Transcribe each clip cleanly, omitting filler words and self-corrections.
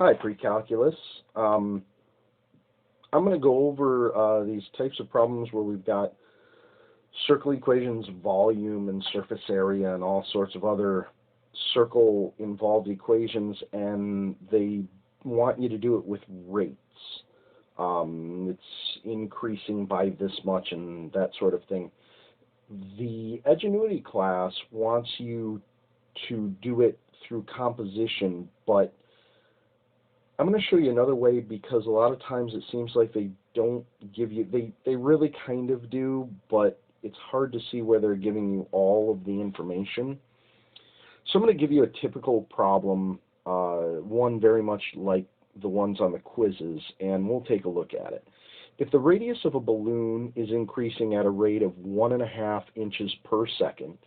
Hi, pre-calculus. I'm going to go over these types of problems where we've got circle equations, volume and surface area, and all sorts of other circle-involved equations, and they want you to do it with rates. It's increasing by this much and that sort of thing. The Edgenuity class wants you to do it through composition, but I'm going to show you another way because a lot of times it seems like they don't give you, they really kind of do, but it's hard to see where they're giving you all of the information. So I'm going to give you a typical problem, one very much like the ones on the quizzes, and we'll take a look at it. If the radius of a balloon is increasing at a rate of 1.5 inches per second,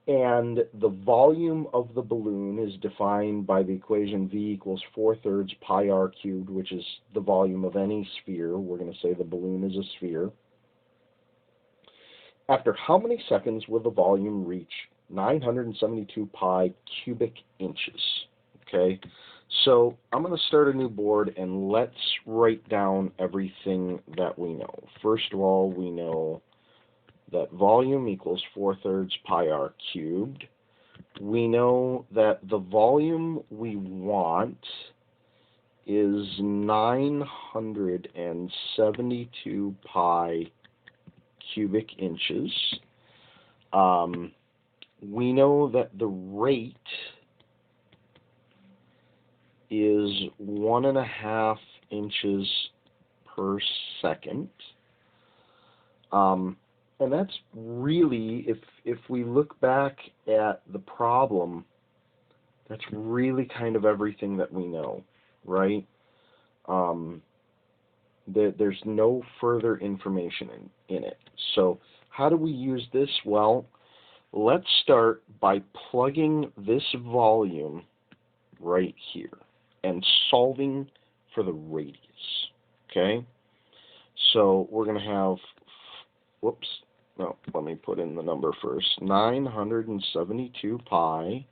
and the volume of the balloon is defined by the equation V equals 4/3 pi r cubed, which is the volume of any sphere. We're going to say the balloon is a sphere. After how many seconds will the volume reach 972 pi cubic inches? Okay, so I'm going to start a new board and let's write down everything that we know. First of all, we know that volume equals 4/3 pi r cubed. We know that the volume we want is 972 pi cubic inches. We know that the rate is 1.5 inches per second. And that's really, if we look back at the problem, that's really kind of everything that we know, right? There's no further information in it. So how do we use this? Well, let's start by plugging this volume right here and solving for the radius, okay? So we're going to have, whoops, no, let me put in the number first. 972 pi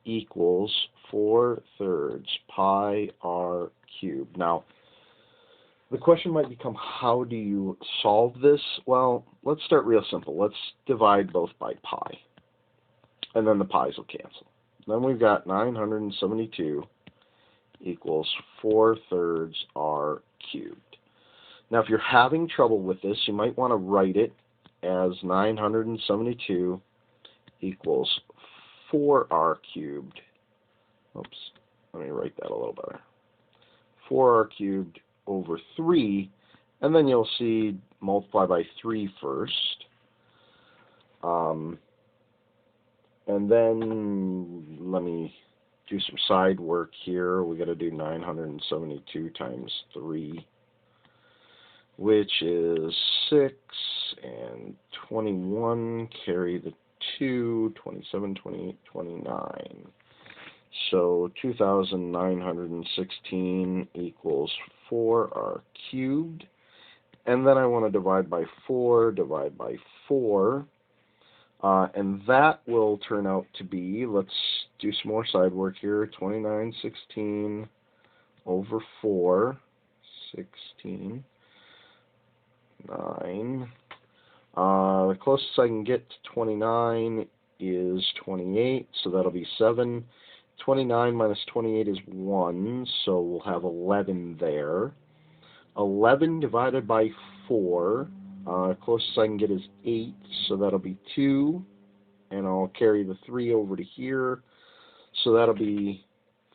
equals 4/3 pi r cubed. Now, the question might become, how do you solve this? Well, let's start real simple. Let's divide both by pi, and then the pi's will cancel. Then we've got 972 equals 4/3 r cubed. Now, if you're having trouble with this, you might want to write it as 972 equals 4r cubed. Oops, let me write that a little better. 4r cubed over 3, and then you'll see multiply by 3 first. And then let me do some side work here. We got to do 972 times 3, which is 6, and 21, carry the 2, 27, 28, 29. So 2,916 equals 4r cubed. And then I want to divide by 4, and that will turn out to be, let's do some more side work here, 2916 over 4, 16, 9. The closest I can get to 29 is 28, so that'll be 7. 29 minus 28 is 1, so we'll have 11 there. 11 divided by 4, closest I can get is 8, so that'll be 2, and I'll carry the 3 over to here, so that'll be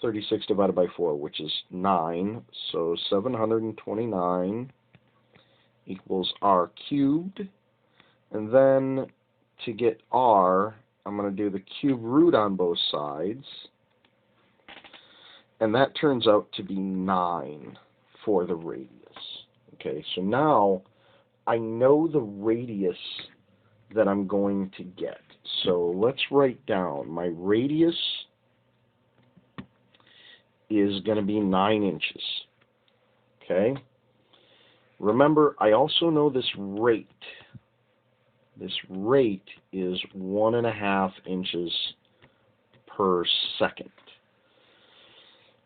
36 divided by 4, which is 9, so 729 equals r cubed. And then to get r, I'm going to do the cube root on both sides, and that turns out to be 9 for the radius. Okay, so now I know the radius that I'm going to get. So let's write down my radius is going to be 9 inches. Okay, remember, I also know this rate. This rate is 1.5 inches per second.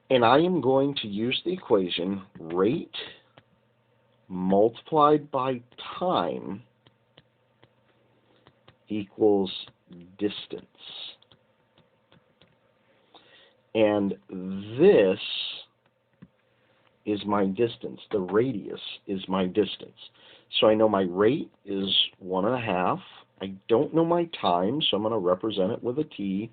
And I am going to use the equation rate multiplied by time equals distance. And this is my distance. The radius is my distance. So I know my rate is 1.5. I don't know my time, so I'm going to represent it with a t.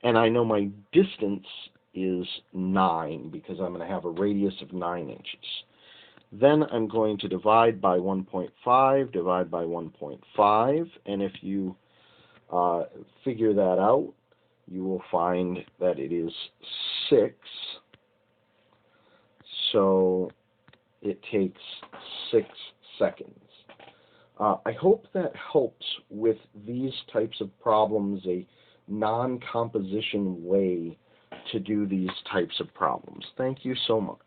And I know my distance is 9 because I'm going to have a radius of 9 inches. Then I'm going to divide by 1.5, divide by 1.5, and if you figure that out, you will find that it is 6. So it takes 6 seconds. I hope that helps with these types of problems, a non-composition way to do these types of problems. Thank you so much.